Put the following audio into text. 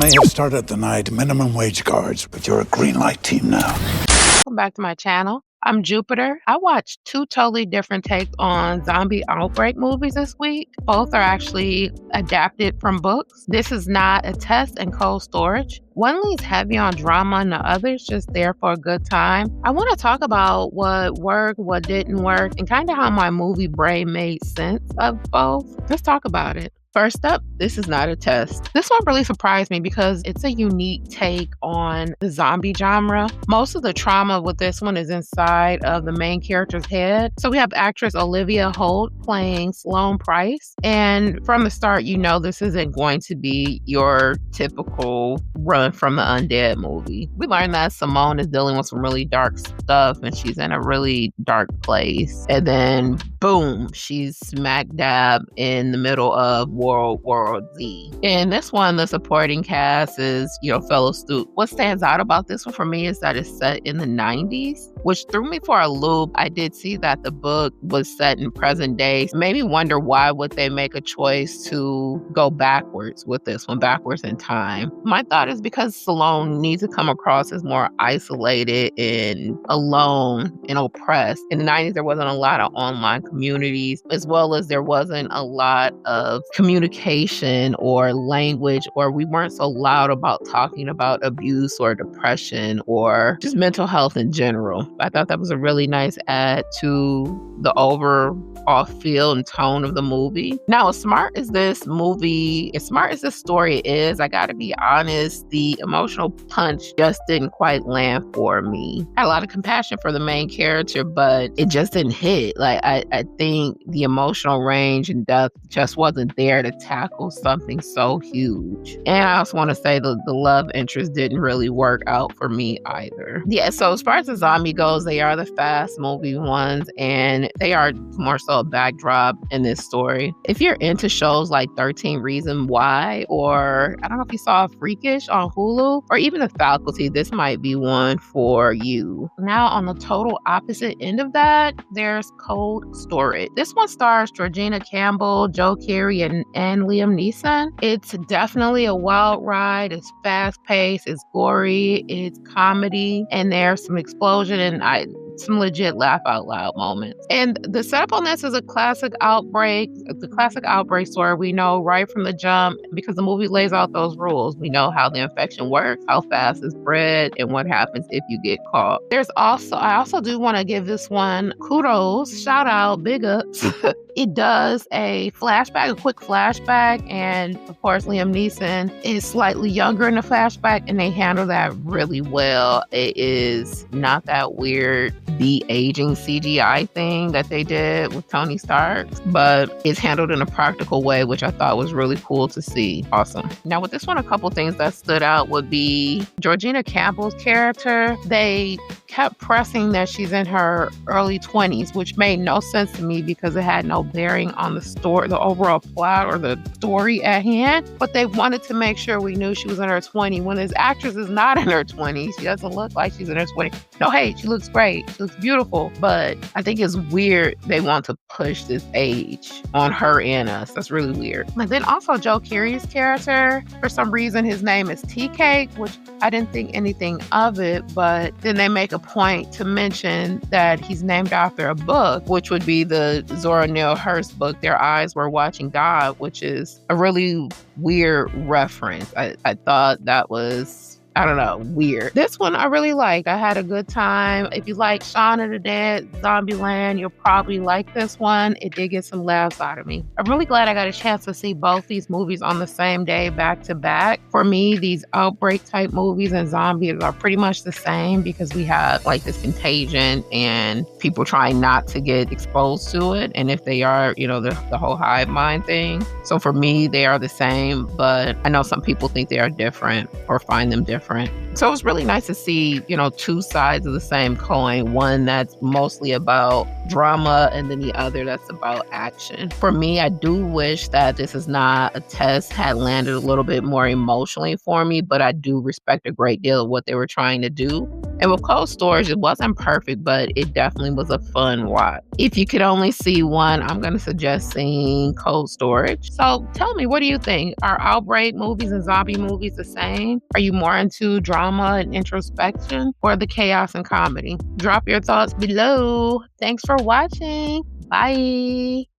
May have started the night minimum wage guards, but you're a green light team now. Welcome back to my channel. I'm Jupiter. I watched two totally different takes on zombie outbreak movies this week. Both are actually adapted from books. This is not a test in cold storage. One leans heavy on drama and the other's just there for a good time. I want to talk about what worked, what didn't work, and kind of how my movie brain made sense of both. Let's talk about it. First up, this is not a test. This one really surprised me because it's a unique take on the zombie genre. Most of the trauma with this one is inside of the main character's head. So we have actress Olivia Holt playing Sloane Price. And from the start, you know this isn't going to be your typical run from the Undead movie. We learned that Simone is dealing with some really dark stuff and she's in a really dark place. And then boom, she's smack dab in the middle of World War Z. In this one, the supporting cast is, fellow Stu. What stands out about this one for me is that it's set in the 90s, which threw me for a loop. I did see that the book was set in present day. Made me wonder why would they make a choice to go backwards with this one, backwards in time. My thought is because Sloane needs to come across as more isolated and alone and oppressed. In the 90s, there wasn't a lot of online communities, as well as there wasn't a lot of communication or language, or we weren't so loud about talking about abuse or depression or just mental health in general. I thought that was a really nice add to the overall feel and tone of the movie. Now, as smart as this story is, I gotta be honest, the emotional punch just didn't quite land for me. I had a lot of compassion for the main character, but it just didn't hit. I think the emotional range and depth just wasn't there to tackle something so huge. And I also want to say the love interest didn't really work out for me either. Yeah, so as far as the zombie goes, they are the fast moving ones, and they are more so a backdrop in this story. If you're into shows like 13 Reasons Why, or I don't know if you saw Freakish on Hulu, or even The Faculty, this might be one for you. Now, on the total opposite end of that, there's Cold Storage. This one stars Georgina Campbell, Joe Keery, and Liam Neeson. It's definitely a wild ride. It's fast-paced, it's gory, it's comedy, and there's some explosion and some legit laugh out loud moments. And the setup on this is the classic outbreak story. We know right from the jump, because the movie lays out those rules. We know how the infection works, how fast it's spread, and what happens if you get caught. I also do want to give this one kudos, shout out, big ups. It does a quick flashback, and of course Liam Neeson is slightly younger in the flashback, and they handle that really well. It is not that weird de-aging CGI thing that they did with Tony Stark, but it's handled in a practical way, which I thought was really cool to see. Awesome. Now with this one, a couple things that stood out would be Georgina Campbell's character. They kept pressing that she's in her early 20s, which made no sense to me because it had no bearing on the overall plot or the story at hand. But they wanted to make sure we knew she was in her 20s when this actress is not in her 20s. She doesn't look like she's in her 20s. No hate, she looks great. She looks beautiful. But I think it's weird they want to push this age on her and us. That's really weird. And then also Joe Keery's character, for some reason his name is Tea Cake, which I didn't think anything of it, but then they make a point to mention that he's named after a book, which would be the Zora Neale Hurston book, Their Eyes Were Watching God, which is a really weird reference. I thought that was, I don't know, weird. This one I really like. I had a good time. If you like Shaun of the Dead, Zombieland, you'll probably like this one. It did get some laughs out of me. I'm really glad I got a chance to see both these movies on the same day, back to back. For me, these outbreak type movies and zombies are pretty much the same because we have like this contagion and people trying not to get exposed to it. And if they are, the whole hive mind thing. So for me, they are the same, but I know some people think they are different or find them different. So it was really nice to see, two sides of the same coin. One that's mostly about drama, and then the other that's about action. For me, I do wish that This Is Not a Test had landed a little bit more emotionally for me, but I do respect a great deal of what they were trying to do. And with Cold Storage, it wasn't perfect, but it definitely was a fun watch. If you could only see one, I'm going to suggest seeing Cold Storage. So tell me, what do you think? Are Outbreak movies and zombie movies the same? Are you more into drama and introspection or the chaos and comedy? Drop your thoughts below. Thanks for watching. Bye.